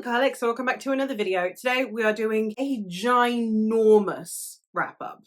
bookaholics, so welcome back to another video. Today we are doing a ginormous wrap up.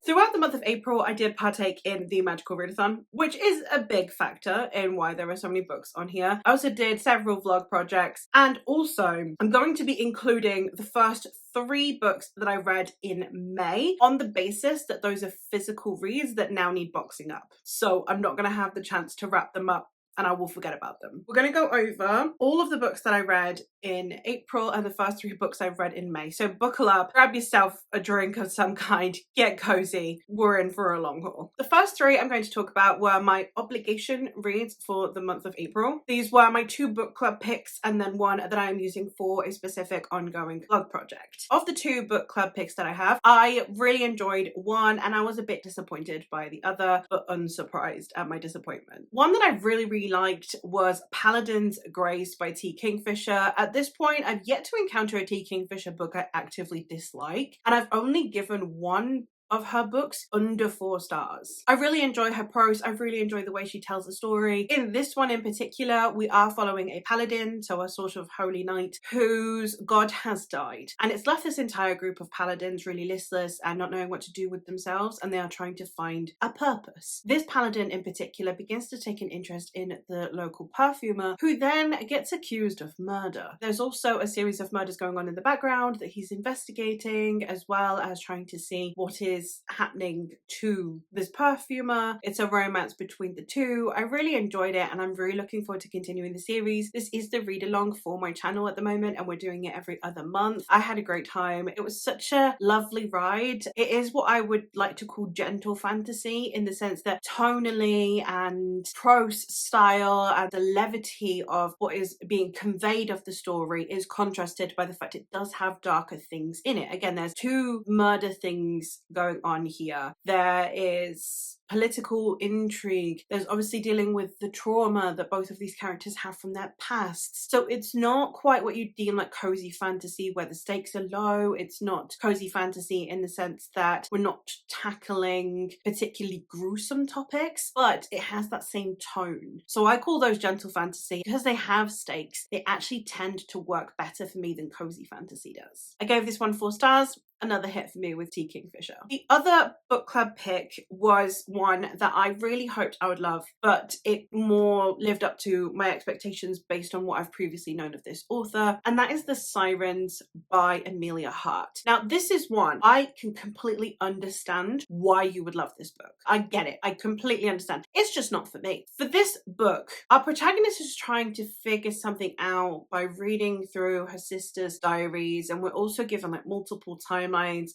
Throughout the month of April, I did partake in the Magical Readathon, which is a big factor in why there are so many books on here. I also did several vlog projects, and also I'm going to be including the first 3 books that I read in May on the basis that those are physical reads that now need boxing up. So I'm not going to have the chance to wrap them up and I will forget about them. We're going to go over all of the books that I read in April and the first 3 books I've read in May. So buckle up, grab yourself a drink of some kind, get cozy. We're in for a long haul. The first 3 I'm going to talk about were my obligation reads for the month of April. These were my 2 book club picks and then one that I am using for a specific ongoing blog project. Of the 2 book club picks that I have, I really enjoyed one and I was a bit disappointed by the other, but unsurprised at my disappointment. One that I really liked was Paladin's Grace by T. Kingfisher. At this point, I've yet to encounter a T. Kingfisher book I actively dislike, and I've only given one of her books under 4 stars. I really enjoy her prose. I really enjoy the way she tells the story. In this one in particular, we are following a paladin, so a sort of holy knight, whose god has died. And it's left this entire group of paladins really listless and not knowing what to do with themselves, and they are trying to find a purpose. This paladin in particular begins to take an interest in the local perfumer, who then gets accused of murder. There's also a series of murders going on in the background that he's investigating, as well as trying to see what is happening to this perfumer. It's a romance between the two. I really enjoyed it and I'm really looking forward to continuing the series. This is the read along for my channel at the moment and we're doing it every other month. I had a great time. It was such a lovely ride. It is what I would like to call gentle fantasy, in the sense that tonally and prose style and the levity of what is being conveyed of the story is contrasted by the fact it does have darker things in it. Again, there's 2 murder things going on here. There is political intrigue. There's obviously dealing with the trauma that both of these characters have from their past. So it's not quite what you deem like cozy fantasy where the stakes are low. It's not cozy fantasy in the sense that we're not tackling particularly gruesome topics, but it has that same tone. So I call those gentle fantasy because they have stakes. They actually tend to work better for me than cozy fantasy does. I gave this one 4 stars. Another hit for me with T. Kingfisher. The other book club pick was one that I really hoped I would love, but it more lived up to my expectations based on what I've previously known of this author, and that is The Sirens by Amelia Hart. Now, this is one I can completely understand why you would love this book. I get it. I completely understand. It's just not for me. For this book, our protagonist is trying to figure something out by reading through her sister's diaries, and we're also given like multiple timelines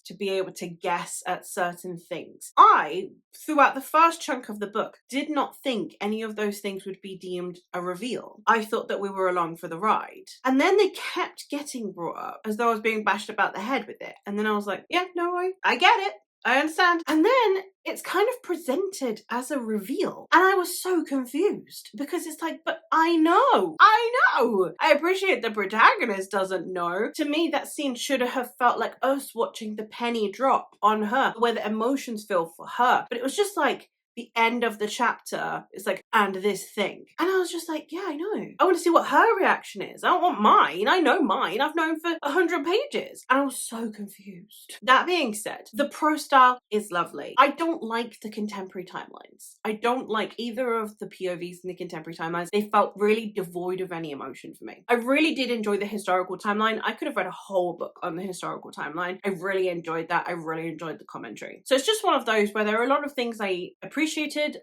to be able to guess at certain things. I, throughout the first chunk of the book, did not think any of those things would be deemed a reveal. I thought that we were along for the ride. And then they kept getting brought up as though I was being bashed about the head with it. And then I was like, yeah, no, I get it. I understand. And then it's kind of presented as a reveal. And I was so confused because it's like, but I know. I appreciate the protagonist doesn't know. To me, that scene should have felt like us watching the penny drop on her, where the emotions feel for her. But it was just like, the end of the chapter is like, and this thing. And I was just like, yeah, I know. I want to see what her reaction is. I don't want mine. I know mine. I've known for 100 pages. And I was so confused. That being said, the prose style is lovely. I don't like the contemporary timelines. I don't like either of the POVs in the contemporary timelines. They felt really devoid of any emotion for me. I really did enjoy the historical timeline. I could have read a whole book on the historical timeline. I really enjoyed that. I really enjoyed the commentary. So it's just one of those where there are a lot of things I appreciated.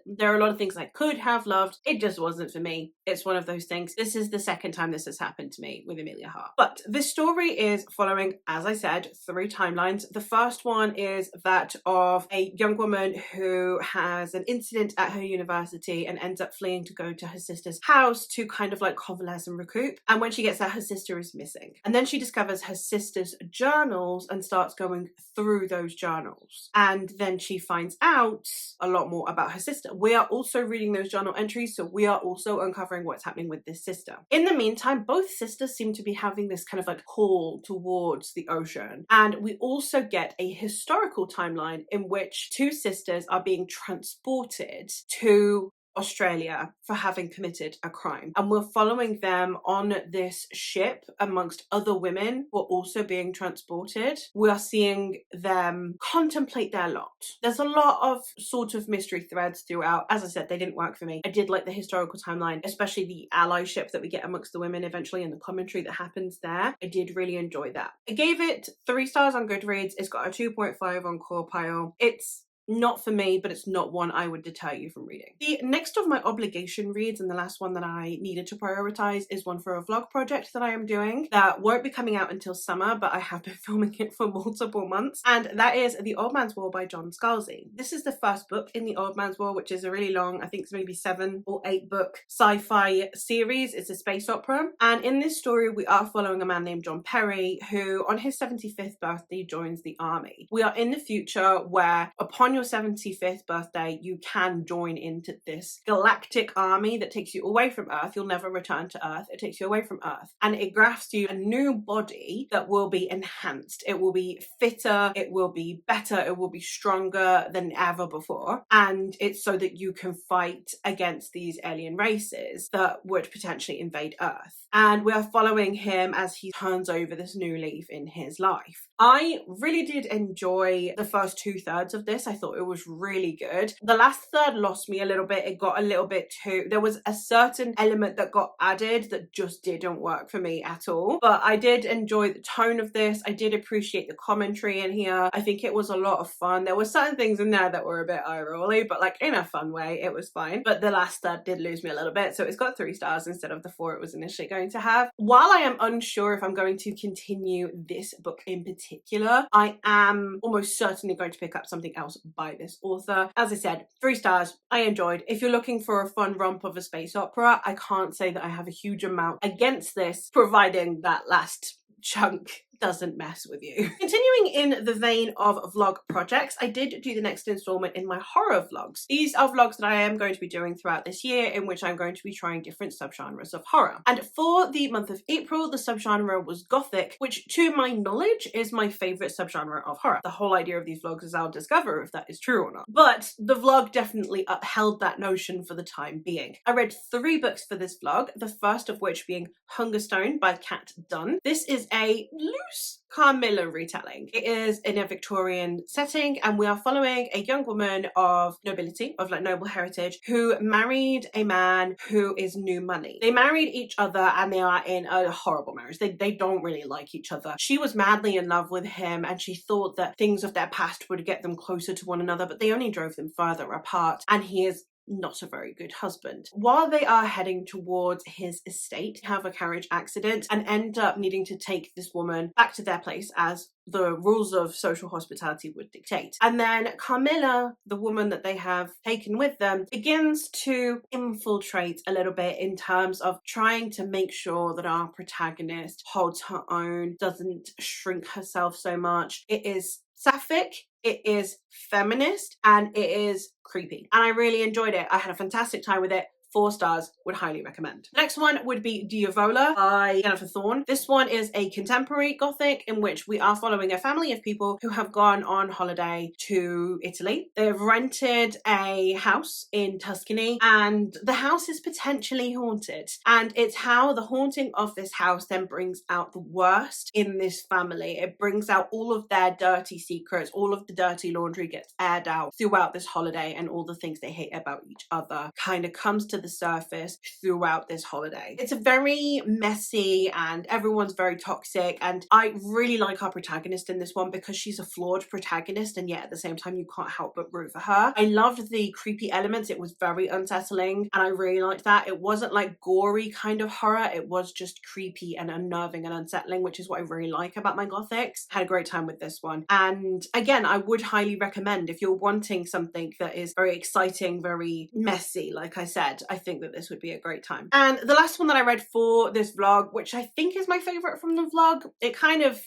There are a lot of things I could have loved. It just wasn't for me. It's one of those things. This is the second time this has happened to me with Amelia Hart. But this story is following, as I said, 3 timelines. The first one is that of a young woman who has an incident at her university and ends up fleeing to go to her sister's house to kind of like convalesce and recoup. And when she gets there, her sister is missing. And then she discovers her sister's journals and starts going through those journals. And then she finds out a lot more about her sister. We are also reading those journal entries, so we are also uncovering what's happening with this sister. In the meantime, both sisters seem to be having this kind of like call towards the ocean. And we also get a historical timeline in which 2 sisters are being transported to Australia for having committed a crime. And we're following them on this ship amongst other women who are also being transported. We are seeing them contemplate their lot. There's a lot of sort of mystery threads throughout. As I said, they didn't work for me. I did like the historical timeline, especially the allyship that we get amongst the women eventually and the commentary that happens there. I did really enjoy that. I gave it 3 stars on Goodreads. It's got a 2.5 on Core Pile. It's not for me, but it's not one I would deter you from reading. The next of my obligation reads, and the last one that I needed to prioritize, is one for a vlog project that I am doing that won't be coming out until summer, but I have been filming it for multiple months, and that is The Old Man's War by John Scalzi. This is the first book in The Old Man's War, which is a really long, I think it's maybe 7 or 8 book sci-fi series. It's a space opera, and in this story we are following a man named John Perry who on his 75th birthday joins the army. We are in the future where upon your 75th birthday you can join into this galactic army that takes you away from Earth. You'll never return to Earth. It takes you away from Earth and it grafts you a new body that will be enhanced. It will be fitter, it will be better, it will be stronger than ever before, and it's so that you can fight against these alien races that would potentially invade Earth. And we are following him as he turns over this new leaf in his life. I really did enjoy the first 2/3 of this. I thought it was really good. The last third lost me a little bit. It got a little bit too... There was a certain element that got added that just didn't work for me at all. But I did enjoy the tone of this. I did appreciate the commentary in here. I think it was a lot of fun. There were certain things in there that were a bit eye-rolly, but like in a fun way, it was fine. But the last third did lose me a little bit. So it's got 3 stars instead of the 4 it was initially going to have. While I am unsure if I'm going to continue this book in particular, I am almost certainly going to pick up something else by this author. As I said, 3 stars. I enjoyed. If you're looking for a fun romp of a space opera, I can't say that I have a huge amount against this, providing that last chunk doesn't mess with you. Continuing in the vein of vlog projects, I did do the next installment in my horror vlogs. These are vlogs that I am going to be doing throughout this year in which I'm going to be trying different subgenres of horror. And for the month of April, the subgenre was Gothic, which to my knowledge is my favourite subgenre of horror. The whole idea of these vlogs is I'll discover if that is true or not. But the vlog definitely upheld that notion for the time being. I read 3 books for this vlog, the first of which being Hungerstone by Kat Dunn. This is a loose Carmilla retelling. It is in a Victorian setting and we are following a young woman of nobility, of like noble heritage, who married a man who is new money. They married each other and they are in a horrible marriage. They don't really like each other. She was madly in love with him and she thought that things of their past would get them closer to one another, but they only drove them further apart, and he is not a very good husband. While they are heading towards his estate, have a carriage accident and end up needing to take this woman back to their place as the rules of social hospitality would dictate. And then Carmilla, the woman that they have taken with them, begins to infiltrate a little bit in terms of trying to make sure that our protagonist holds her own, doesn't shrink herself so much. It is sapphic, it is feminist, and it is creepy. And I really enjoyed it. I had a fantastic time with it. 4 stars, would highly recommend. Next one would be Diavola by Jennifer Thorne. This one is a contemporary Gothic in which we are following a family of people who have gone on holiday to Italy. They've rented a house in Tuscany and the house is potentially haunted. And it's how the haunting of this house then brings out the worst in this family. It brings out all of their dirty secrets, all of the dirty laundry gets aired out throughout this holiday, and all the things they hate about each other kind of comes to the surface throughout this holiday. It's a very messy and everyone's very toxic, and I really like our protagonist in this one because she's a flawed protagonist and yet at the same time you can't help but root for her. I loved the creepy elements. It was very unsettling and I really liked that. It wasn't like gory kind of horror, it was just creepy and unnerving and unsettling, which is what I really like about my Gothics. Had a great time with this one, and again I would highly recommend if you're wanting something that is very exciting, very messy. Like I said, I think that this would be a great time. And the last one that I read for this vlog, which I think is my favorite from the vlog, it kind of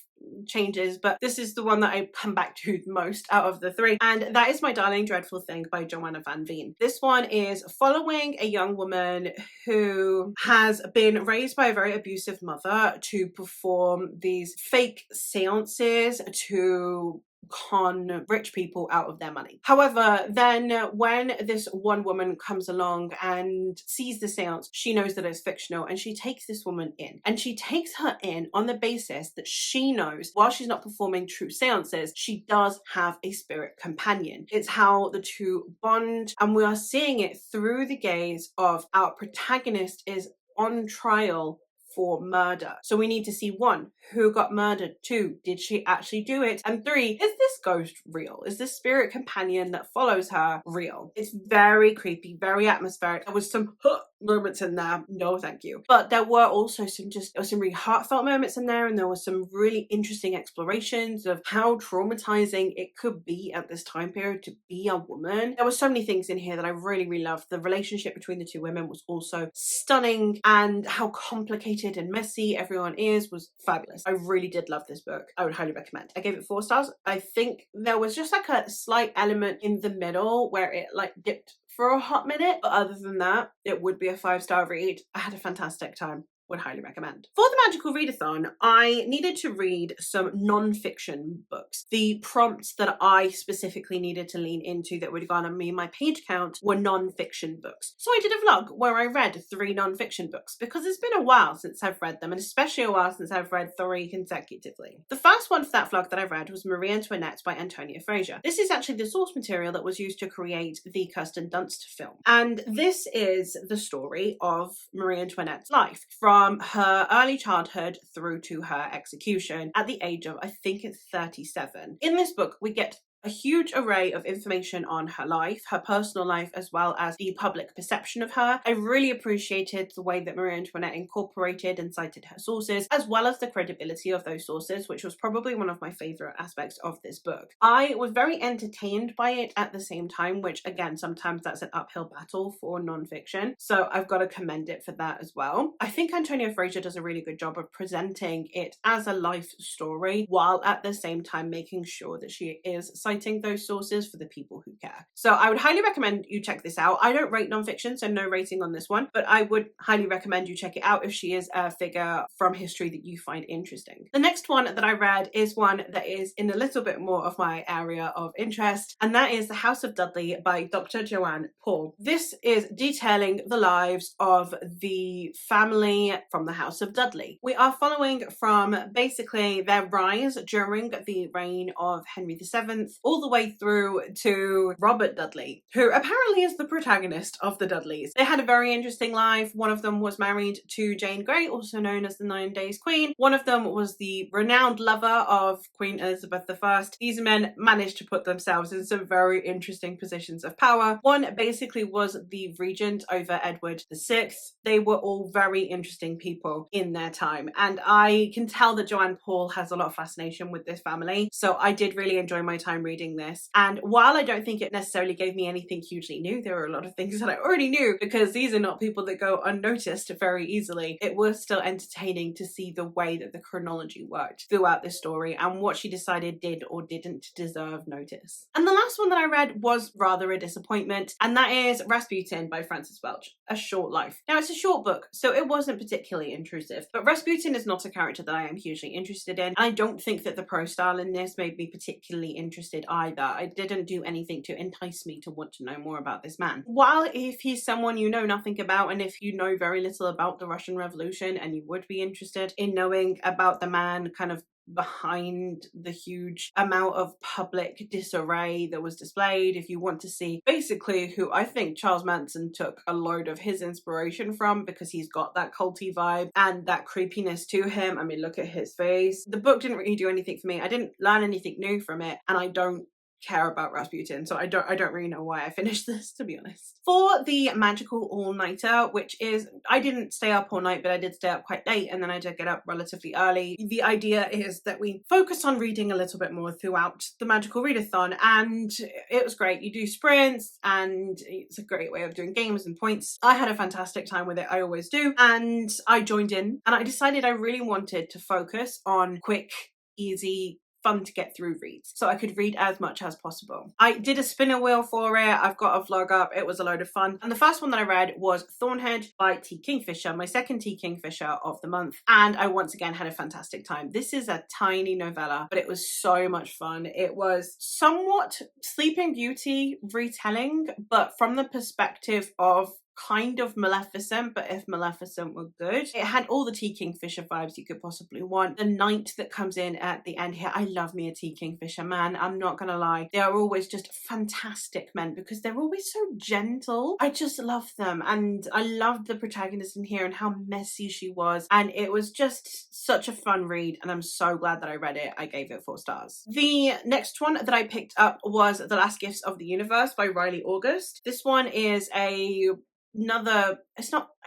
changes, but this is the one that I come back to most out of the 3, and that is My Darling Dreadful Thing by Joanna Van Veen. This one is following a young woman who has been raised by a very abusive mother to perform these fake seances to con rich people out of their money. However, then when this one woman comes along and sees the seance, she knows that it's fictional, and she takes this woman in. And she takes her in on the basis that she knows, while she's not performing true seances, she does have a spirit companion. It's how the two bond, and we are seeing it through the gaze of our protagonist is on trial for murder. So we need to see, 1, who got murdered? 2, did she actually do it? And 3, is this ghost real? Is this spirit companion that follows her real? It's very creepy, very atmospheric. There was some moments in there, no thank you. But there were also some really heartfelt moments in there, and there were some really interesting explorations of how traumatizing it could be at this time period to be a woman. There were so many things in here that I really, really loved. The relationship between the two women was also stunning, and how complicated and messy everyone is was fabulous. I really did love this book. I would highly recommend. I gave it 4 stars. I think there was just like a slight element in the middle where it like dipped for a hot minute, but other than that, it would be a 5-star read. I had a fantastic time. Would highly recommend. For the Magical Readathon, I needed to read some non-fiction books. The prompts that I specifically needed to lean into that would garner me my page count were non-fiction books. So I did a vlog where I read 3 non-fiction books, because it's been a while since I've read them, and especially a while since I've read 3 consecutively. The first one for that vlog that I read was Marie Antoinette by Antonia Fraser. This is actually the source material that was used to create the Kirsten Dunst film. And this is the story of Marie Antoinette's life, from her early childhood through to her execution at the age of, I think it's 37. In this book, we get a huge array of information on her life, her personal life, as well as the public perception of her. I really appreciated the way that Marie Antoinette incorporated and cited her sources, as well as the credibility of those sources, which was probably one of my favorite aspects of this book. I was very entertained by it at the same time, which again, sometimes that's an uphill battle for non-fiction. So I've got to commend it for that as well. I think Antonia Fraser does a really good job of presenting it as a life story, while at the same time making sure that she is citing those sources for the people who care. So I would highly recommend you check this out. I don't rate nonfiction, so no rating on this one, but I would highly recommend you check it out if she is a figure from history that you find interesting. The next one that I read is one that is in a little bit more of my area of interest, and that is The House of Dudley by Dr. Joanne Paul. This is detailing the lives of the family from the House of Dudley. We are following from basically their rise during the reign of Henry VII all the way through to Robert Dudley, who apparently is the protagonist of the Dudleys. They had a very interesting life. One of them was married to Jane Grey, also known as the 9 Days Queen. One of them was the renowned lover of Queen Elizabeth I. These men managed to put themselves in some very interesting positions of power. One basically was the regent over Edward VI. They were all very interesting people in their time, and I can tell that Joanne Paul has a lot of fascination with this family, so I did really enjoy my time reading this. And while I don't think it necessarily gave me anything hugely new, there were a lot of things that I already knew, because these are not people that go unnoticed very easily. It was still entertaining to see the way that the chronology worked throughout this story, and what she decided did or didn't deserve notice. And the last one that I read was rather a disappointment, and that is Rasputin by Frances Welch, A Short Life. Now, it's a short book, so it wasn't particularly intrusive, but Rasputin is not a character that I am hugely interested in, and I don't think that the prose style in this made me particularly interested either. I didn't do anything to entice me to want to know more about this man. While if he's someone you know nothing about, and if you know very little about the Russian Revolution and you would be interested in knowing about the man kind of behind the huge amount of public disarray that was displayed, if you want to see basically who I think Charles Manson took a load of his inspiration from, because he's got that culty vibe and that creepiness to him. I mean, look at his face. The book didn't really do anything for me. I didn't learn anything new from it, and I don't care about Rasputin, so I don't really know why I finished this, to be honest. For the magical all-nighter, which is, I didn't stay up all night, but I did stay up quite late, and then I did get up relatively early. The idea is that we focus on reading a little bit more throughout the magical readathon, and it was great. You do sprints, and it's a great way of doing games and points. I had a fantastic time with it, I always do, and I joined in, and I decided I really wanted to focus on quick, easy, fun to get through reads, so I could read as much as possible. I did a spinner wheel for it. I've got a vlog up. It was a load of fun. And the first one that I read was Thornhead by T. Kingfisher, my second T. Kingfisher of the month, and I once again had a fantastic time. This is a tiny novella, but it was so much fun. It was somewhat Sleeping Beauty retelling, but from the perspective of kind of Maleficent, but if Maleficent were good. It had all the T. Kingfisher vibes you could possibly want. The knight that comes in at the end here, I love me a T. Kingfisher man, I'm not gonna lie. They are always just fantastic men because they're always so gentle. I just love them, and I loved the protagonist in here and how messy she was, and it was just such a fun read, and I'm so glad that I read it. I gave it 4 stars. The next one that I picked up was The Last Gifts of the Universe by Riley August. This one is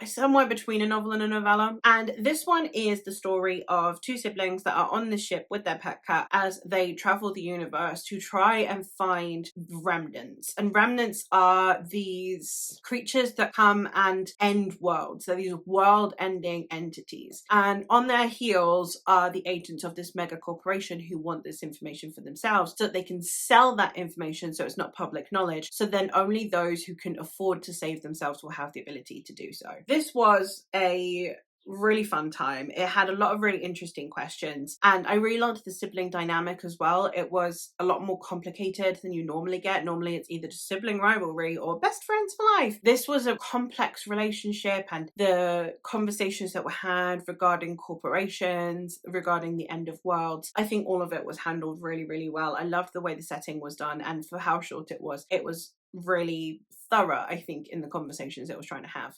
it's somewhere between a novel and a novella, and this one is the story of 2 siblings that are on the ship with their pet cat as they travel the universe to try and find remnants. And remnants are these creatures that come and end worlds. They're these world-ending entities, and on their heels are the agents of this mega corporation who want this information for themselves so that they can sell that information so it's not public knowledge, so then only those who can afford to save themselves will have the ability to do so. This was a really fun time. It had a lot of really interesting questions, and I really loved the sibling dynamic as well. It was a lot more complicated than you normally get. Normally it's either just sibling rivalry or best friends for life. This was a complex relationship, and the conversations that were had regarding corporations, regarding the end of worlds, I think all of it was handled really, really well. I loved the way the setting was done, and for how short it was really thorough, I think, in the conversations it was trying to have.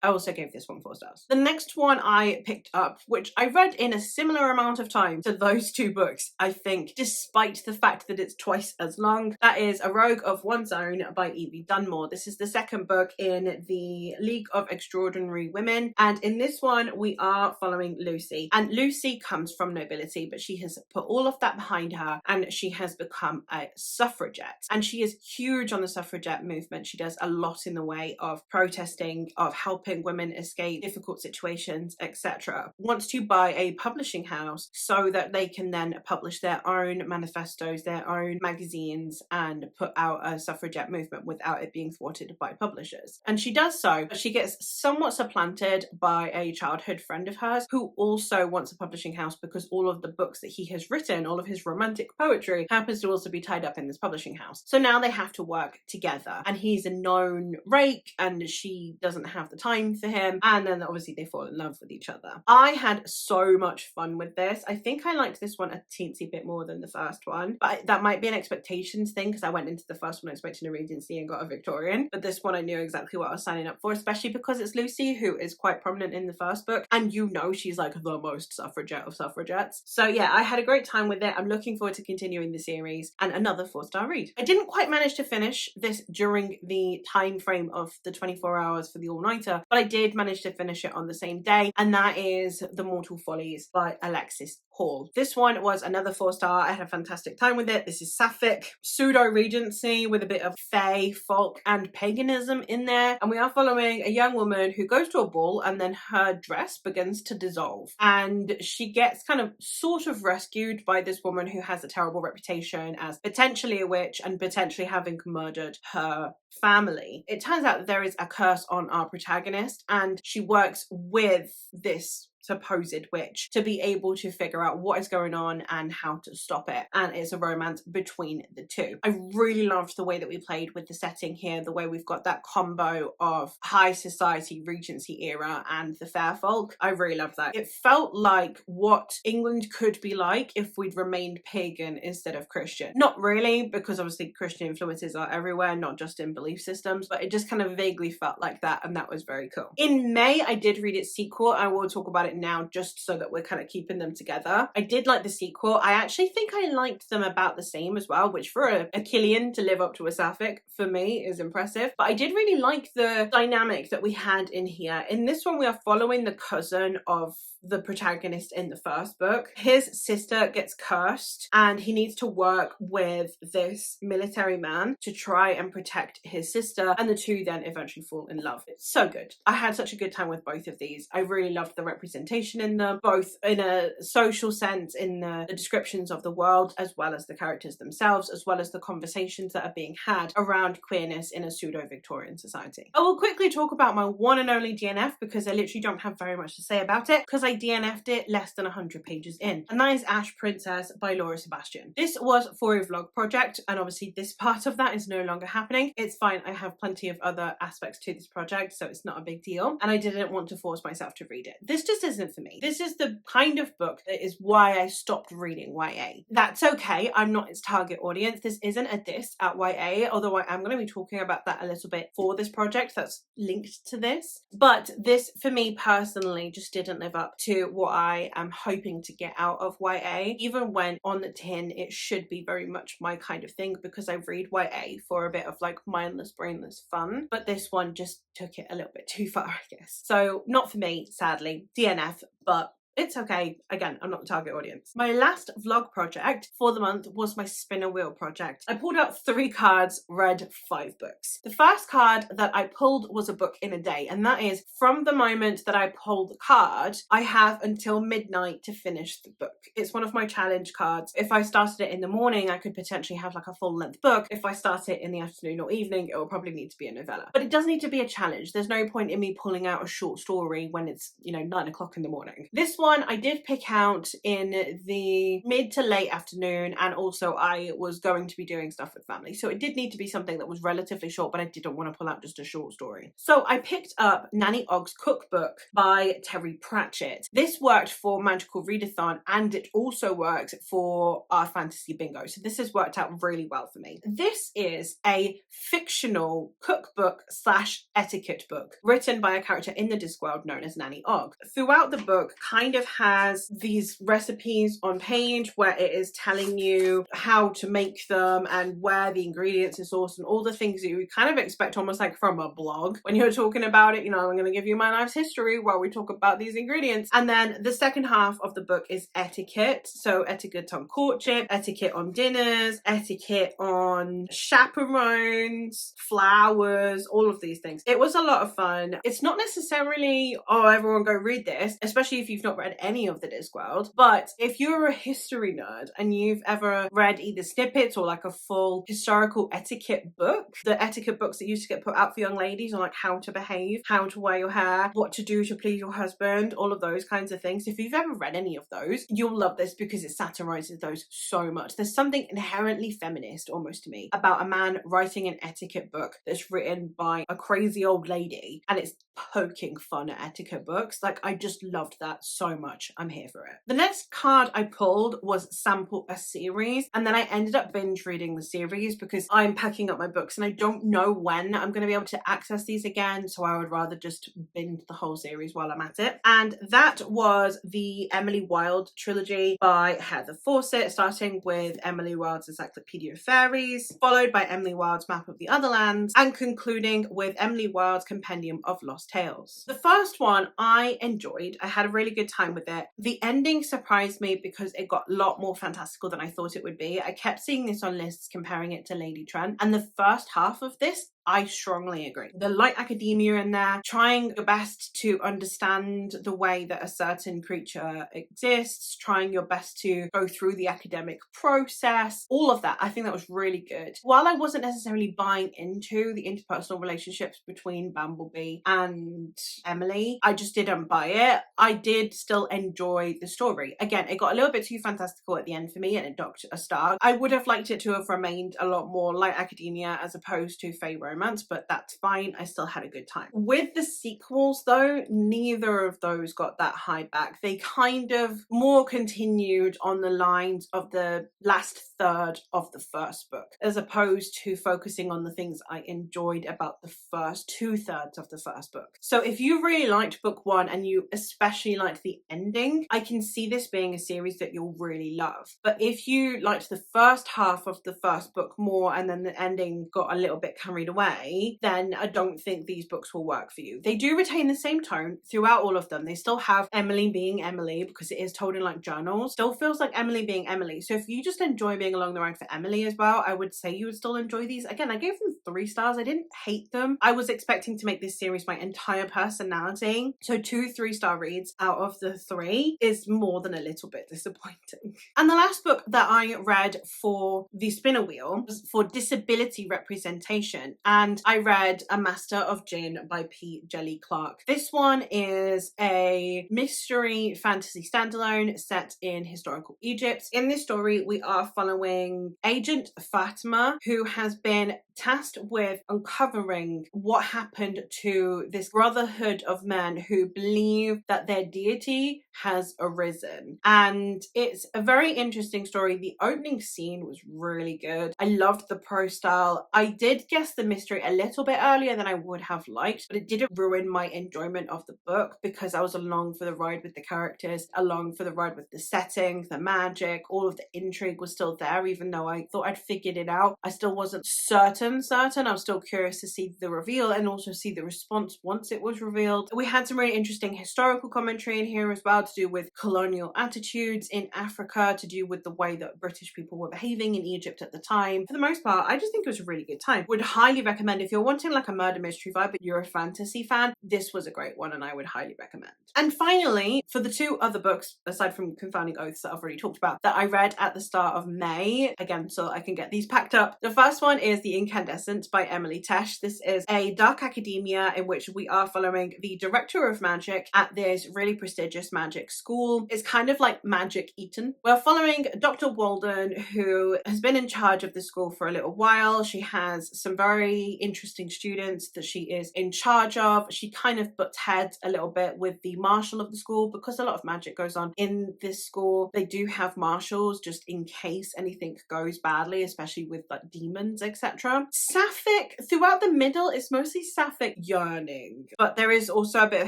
I also gave this one 4 stars. The next one I picked up, which I read in a similar amount of time to those 2 books, I think, despite the fact that it's twice as long. That is A Rogue of One's Own by Evie Dunmore. This is the second book in the League of Extraordinary Women, and in this one we are following Lucy. And Lucy comes from nobility, but she has put all of that behind her and she has become a suffragette. And she is huge on the suffragette movement. She does a lot in the way of protesting, of helping women escape difficult situations, etc. Wants to buy a publishing house so that they can then publish their own manifestos, their own magazines, and put out a suffragette movement without it being thwarted by publishers. And she does so, but she gets somewhat supplanted by a childhood friend of hers who also wants a publishing house because all of the books that he has written, all of his romantic poetry, happens to also be tied up in this publishing house. So now they have to work together, and he's a known rake and she doesn't have the time for him, and then obviously they fall in love with each other. I had so much fun with this. I think I liked this one a teensy bit more than the first one, but that might be an expectations thing because I went into the first one expecting a Regency and got a Victorian, but this one I knew exactly what I was signing up for, especially because it's Lucy, who is quite prominent in the first book, and you know she's like the most suffragette of suffragettes. So yeah, I had a great time with it. I'm looking forward to continuing the series, and another 4-star read. I didn't quite manage to finish this during the time frame of the 24 hours for the all-nighter, but I did manage to finish it on the same day, and that is The Mortal Follies by Alexis Hall. This one was another 4-star. I had a fantastic time with it. This is Sapphic pseudo-regency with a bit of fae, folk, and paganism in there, and we are following a young woman who goes to a ball and then her dress begins to dissolve, and she gets kind of sort of rescued by this woman who has a terrible reputation as potentially a witch and potentially having murdered her family. It turns out that there is a curse on our protagonist, and she works with this supposed witch to be able to figure out what is going on and how to stop it, and it's a romance between the 2. I really loved the way that we played with the setting here, the way we've got that combo of high society Regency era and the fair folk. I really loved that. It felt like what England could be like if we'd remained pagan instead of Christian. Not really, because obviously Christian influences are everywhere, not just in belief systems, but it just kind of vaguely felt like that, and that was very cool. In May I did read its sequel. I will talk about it now just so that we're kind of keeping them together. I did like the sequel. I actually think I liked them about the same as well, which for a Killian to live up to a Sapphic for me is impressive. But I did really like the dynamic that we had in here. In this one we are following the cousin of the protagonist in the first book. His sister gets cursed and he needs to work with this military man to try and protect his sister, and the 2 then eventually fall in love. It's so good. I had such a good time with both of these. I really loved the representation representation in them, both in a social sense in the descriptions of the world, as well as the characters themselves, as well as the conversations that are being had around queerness in a pseudo-Victorian society. I will quickly talk about my one and only DNF because I literally don't have very much to say about it because I DNF'd it less than 100 pages in, and that is Ash Princess by Laura Sebastian. This was for a vlog project, and obviously this part of that is no longer happening. It's fine, I have plenty of other aspects to this project, so it's not a big deal, and I didn't want to force myself to read it. This just isn't for me. This is the kind of book that is why I stopped reading YA. That's okay, I'm not its target audience. This isn't a diss at YA, although I am going to be talking about that a little bit for this project that's linked to this. But this, for me personally, just didn't live up to what I am hoping to get out of YA, even when on the tin it should be very much my kind of thing, because I read YA for a bit of like mindless, brainless fun, but this one just took it a little bit too far, I guess. So not for me, sadly, DNF, but it's okay. Again, I'm not the target audience. My last vlog project for the month was my spinner wheel project. I pulled out 3 cards, read 5 books. The first card that I pulled was a book in a day, and that is from the moment that I pulled the card, I have until midnight to finish the book. It's one of my challenge cards. If I started it in the morning, I could potentially have like a full length book. If I start it in the afternoon or evening, it will probably need to be a novella. But it does need to be a challenge. There's no point in me pulling out a short story when it's, 9 o'clock in the morning. This one I did pick out in the mid to late afternoon, and also I was going to be doing stuff with family, so it did need to be something that was relatively short, but I didn't want to pull out just a short story. So I picked up Nanny Ogg's Cookbook by Terry Pratchett. This worked for Magical Readathon, and it also worked for our Fantasy Bingo, so this has worked out really well for me. This is a fictional cookbook / etiquette book written by a character in the Discworld known as Nanny Ogg. Throughout the book kind of has these recipes on page where it is telling you how to make them and where the ingredients are sourced and all the things that you kind of expect almost like from a blog when you're talking about it. I'm going to give you my life's history while we talk about these ingredients. And then the second half of the book is etiquette. So etiquette on courtship, etiquette on dinners, etiquette on chaperones, flowers, all of these things. It was a lot of fun. It's not necessarily, oh, everyone go read this, especially if you've not read any of the Discworld, but if you're a history nerd and you've ever read either snippets or like a full historical etiquette book, the etiquette books that used to get put out for young ladies on like how to behave, how to wear your hair, what to do to please your husband, all of those kinds of things. If you've ever read any of those, you'll love this because it satirizes those so much. There's something inherently feminist almost to me about a man writing an etiquette book that's written by a crazy old lady, and it's poking fun at etiquette books. Like, I just loved that so much. I'm here for it. The next card I pulled was Sample a Series, and then I ended up binge reading the series because I'm packing up my books and I don't know when I'm going to be able to access these again, so I would rather just binge the whole series while I'm at it. And that was the Emily Wilde trilogy by Heather Fawcett, starting with Emily Wilde's Encyclopedia of Fairies, followed by Emily Wilde's Map of the Otherlands, and concluding with Emily Wilde's Compendium of Lost Tales. The first one I enjoyed. I had a really good time with it. The ending surprised me because it got a lot more fantastical than I thought it would be. I kept seeing this on lists comparing it to Lady Trent, and the first half of this, I strongly agree. The light academia in there, trying your best to understand the way that a certain creature exists, trying your best to go through the academic process, all of that, I think that was really good. While I wasn't necessarily buying into the interpersonal relationships between Bumblebee and Emily, I just didn't buy it. I did still enjoy the story. Again, it got a little bit too fantastical at the end for me and it docked a star. I would have liked it to have remained a lot more light academia as opposed to Fae romance, but that's fine. I still had a good time. With the sequels though, neither of those got that high back. They kind of more continued on the lines of the last third of the first book, as opposed to focusing on the things I enjoyed about the first 2/3 of the first book. So if you really liked book 1 and you especially liked the ending, I can see this being a series that you'll really love. But if you liked the first half of the first book more and then the ending got a little bit carried away, way, then I don't think these books will work for you. They do retain the same tone throughout all of them. They still have Emily being Emily because it is told in like journals. Still feels like Emily being Emily. So if you just enjoy being along the ride for Emily as well, I would say you would still enjoy these. Again, I gave them 3 stars. I didn't hate them. I was expecting to make this series my entire personality. So 2 3-star reads out of the 3 is more than a little bit disappointing. And the last book that I read for the spinner wheel was for disability representation. And I read A Master of Gin by P. Jelly Clark. This one is a mystery fantasy standalone set in historical Egypt. In this story, we are following Agent Fatima, who has been tasked with uncovering what happened to this brotherhood of men who believe that their deity has arisen. And it's a very interesting story. The opening scene was really good. I loved the prose style. I did guess the mystery a little bit earlier than I would have liked, but it didn't ruin my enjoyment of the book because I was along for the ride with the characters, along for the ride with the setting, the magic, all of the intrigue was still there. Even though I thought I'd figured it out, I still wasn't certain. I was still curious to see the reveal and also see the response once it was revealed. We had some really interesting historical commentary in here as well to do with colonial attitudes in Africa, to do with the way that British people were behaving in Egypt at the time. For the most part, I just think it was a really good time. Would highly recommend if you're wanting like a murder mystery vibe but you're a fantasy fan, this was a great one and I would highly recommend. And finally, for the 2 other books, aside from Confounding Oaths that I've already talked about, that I read at the start of May, again, so I can get these packed up. The first one is The Incandescent by Emily Tesh. This is a dark academia in which we are following the director of magic at this really prestigious magic school. It's kind of like Magic Eton. We're following Dr. Walden, who has been in charge of the school for a little while. She has some very interesting students that she is in charge of. She kind of butts heads a little bit with the marshal of the school because a lot of magic goes on in this school. They do have marshals just in case anything goes badly, especially with like demons, etc. Sapphic, throughout the middle, it's mostly sapphic yearning, but there is also a bit of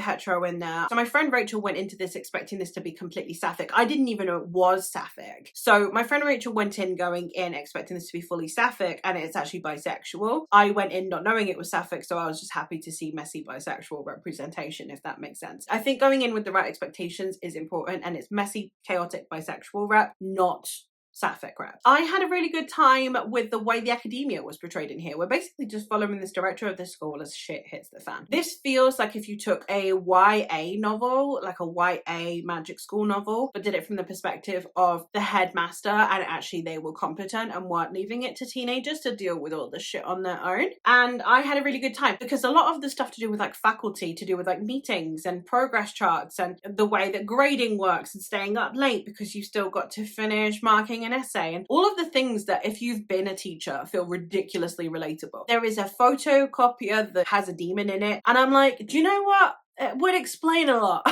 hetero in there. So my friend Rachel went into this expecting this to be completely sapphic. I didn't even know it was sapphic. So my friend Rachel went in going in expecting this to be fully sapphic, and it's actually bisexual. I went in not knowing it was sapphic, so I was just happy to see messy bisexual representation, if that makes sense. I think going in with the right expectations is important, and it's messy, chaotic bisexual rep, not sapphic rep. I had a really good time with the way the academia was portrayed in here. We're basically just following this director of this school as shit hits the fan. This feels like if you took a YA novel, like a YA magic school novel, but did it from the perspective of the headmaster and actually they were competent and weren't leaving it to teenagers to deal with all the shit on their own. And I had a really good time because a lot of the stuff to do with like faculty, to do with like meetings and progress charts and the way that grading works and staying up late because you still got to finish marking an essay and all of the things that if you've been a teacher feel ridiculously relatable. There is a photocopier that has a demon in it and I'm like, do you know what? It would explain a lot.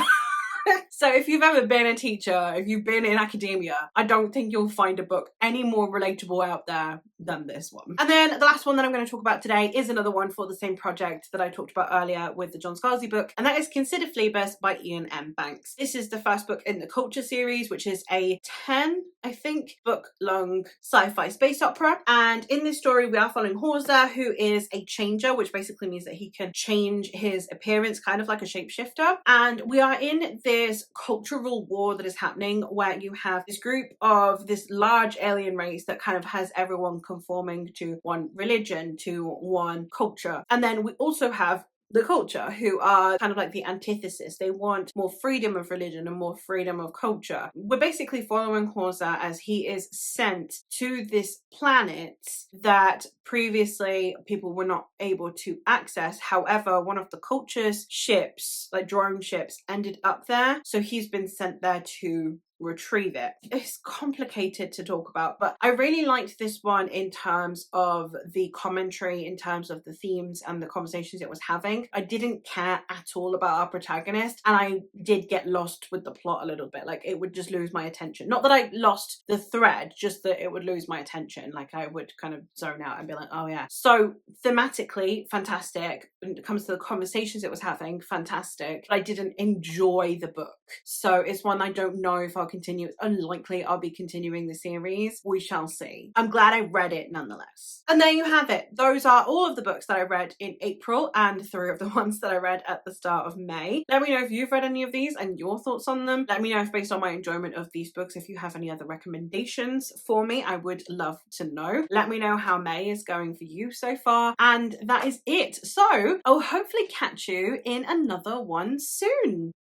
So if you've ever been a teacher, if you've been in academia, I don't think you'll find a book any more relatable out there than this one. And then the last one that I'm going to talk about today is another one for the same project that I talked about earlier with the John Scalzi book, and that is Consider Phlebas by Ian M. Banks. This is the first book in the Culture series, which is a 10, I think, book long sci-fi space opera. And in this story, we are following Horza, who is a changer, which basically means that he can change his appearance, kind of like a shapeshifter. And we are in this cultural war that is happening where you have this group of this large alien race that kind of has everyone conforming to one religion, to one culture. And then we also have the culture, who are kind of like the antithesis. They want more freedom of religion and more freedom of culture. We're basically following Horza as he is sent to this planet that previously people were not able to access. However, one of the culture's ships, like drone ships, ended up there. So he's been sent there to retrieve it. It's complicated to talk about, but I really liked this one in terms of the commentary, in terms of the themes and the conversations it was having. I didn't care at all about our protagonist, and I did get lost with the plot a little bit. Like, it would just lose my attention. Not that I lost the thread, just that it would lose my attention. Like, I would kind of zone out and be like, oh yeah. So thematically, fantastic. When it comes to the conversations it was having, fantastic. But I didn't enjoy the book. So it's one I don't know if I'll continue. It's unlikely I'll be continuing the series. We shall see. I'm glad I read it nonetheless. And there you have it. Those are all of the books that I read in April and 3 of the ones that I read at the start of May. Let me know if you've read any of these and your thoughts on them. Let me know if, based on my enjoyment of these books, if you have any other recommendations for me. I would love to know. Let me know how May is going for you so far. And that is it. So I'll hopefully catch you in another one soon.